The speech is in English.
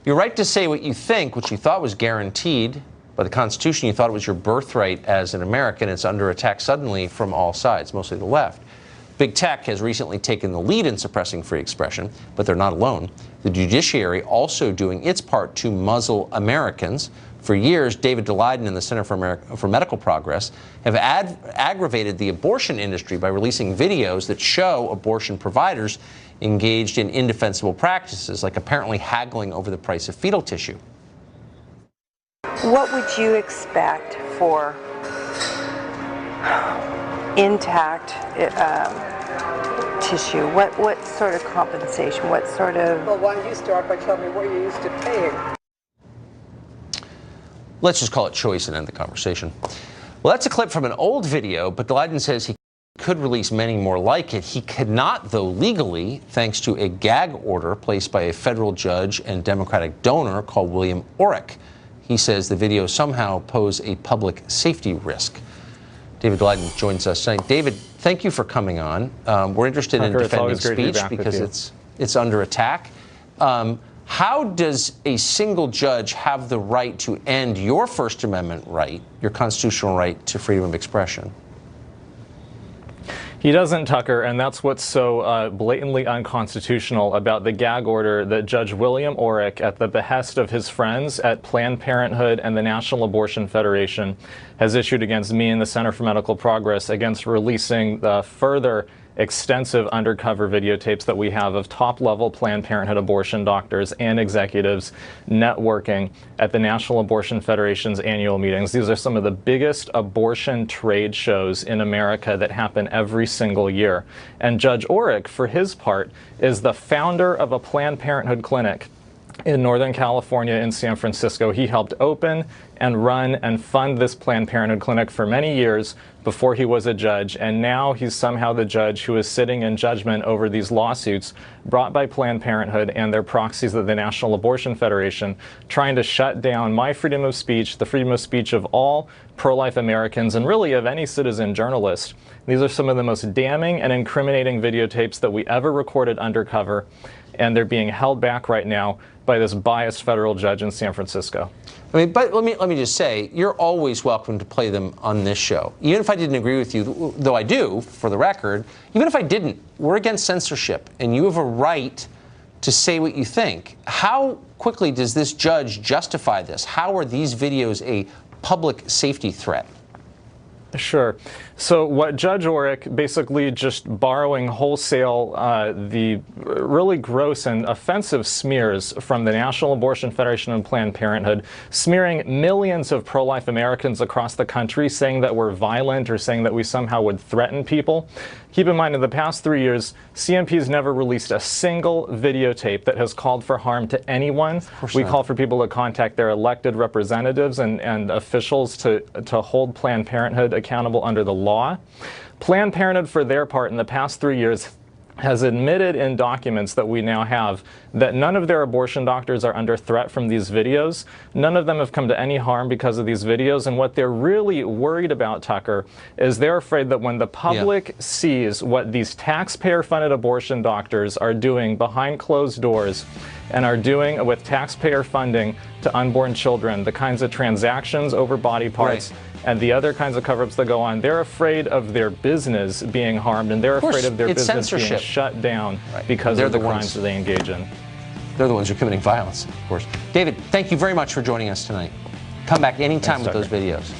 Your right to say what you think, which you thought was guaranteed by the Constitution, you thought it was your birthright as an American, it's under attack suddenly from all sides, mostly the left. Big tech has recently taken the lead in suppressing free expression, but they're not alone. The judiciary also doing its part to muzzle Americans. For years, David Daleiden and the Center for Medical Progress have aggravated the abortion industry by releasing videos that show abortion providers engaged in indefensible practices, like apparently haggling over the price of fetal tissue. What would you expect for intact tissue? What sort of compensation? What sort of... Well, why don't you start by telling me what you're used to paying? Let's just call it choice and end the conversation. Well, that's a clip from an old video, but Daleiden says he could release many more like it. He could not, though, legally, thanks to a gag order placed by a federal judge and Democratic donor called William Orrick. He says the videos somehow pose a public safety risk. David Daleiden joins us tonight. David, thank you for coming on. We're interested in defending speech because it's under attack. How does a single judge have the right to end your First Amendment right, your constitutional right to freedom of expression? He doesn't, Tucker, and that's what's so blatantly unconstitutional about the gag order that Judge William Orrick, at the behest of his friends at Planned Parenthood and the National Abortion Federation, has issued against me and the Center for Medical Progress against releasing the further extensive undercover videotapes that we have of top-level Planned Parenthood abortion doctors and executives networking at the National Abortion Federation's annual meetings. These are some of the biggest abortion trade shows in America that happen every single year. And Judge Orrick, for his part, is the founder of a Planned Parenthood clinic in Northern California in San Francisco. He helped open and run and fund this Planned Parenthood clinic for many years before he was a judge, and now he's somehow the judge who is sitting in judgment over these lawsuits brought by Planned Parenthood and their proxies at the National Abortion Federation, trying to shut down my freedom of speech, the freedom of speech of all pro-life Americans, and really of any citizen journalist. These are some of the most damning and incriminating videotapes that we ever recorded undercover, and they're being held back right now by this biased federal judge in San Francisco. I mean, but let me just say, you're always welcome to play them on this show. Even if I didn't agree with you, though I do, for the record, even if I didn't, we're against censorship, and you have a right to say what you think. How quickly does this judge justify this? How are these videos a public safety threat? Sure. So what Judge Orrick, basically just borrowing wholesale the really gross and offensive smears from the National Abortion Federation and Planned Parenthood, smearing millions of pro-life Americans across the country, saying that we're violent or saying that we somehow would threaten people. Keep in mind, in the past 3 years, CMP has never released a single videotape that has called for harm to anyone. We call for people to contact their elected representatives and officials to hold Planned Parenthood accountable under the law. Planned Parenthood, for their part, in the past 3 years, has admitted in documents that we now have that none of their abortion doctors are under threat from these videos. None of them have come to any harm because of these videos. And what they're really worried about, Tucker, is they're afraid that when the public sees what these taxpayer-funded abortion doctors are doing behind closed doors and are doing with taxpayer funding to unborn children, the kinds of transactions over body parts, and the other kinds of cover-ups that go on, they're afraid of their business being harmed, and they're afraid of their business being shut down because of the crimes that they engage in. They're the ones who are committing violence, of course. David, thank you very much for joining us tonight. Come back anytime with those videos.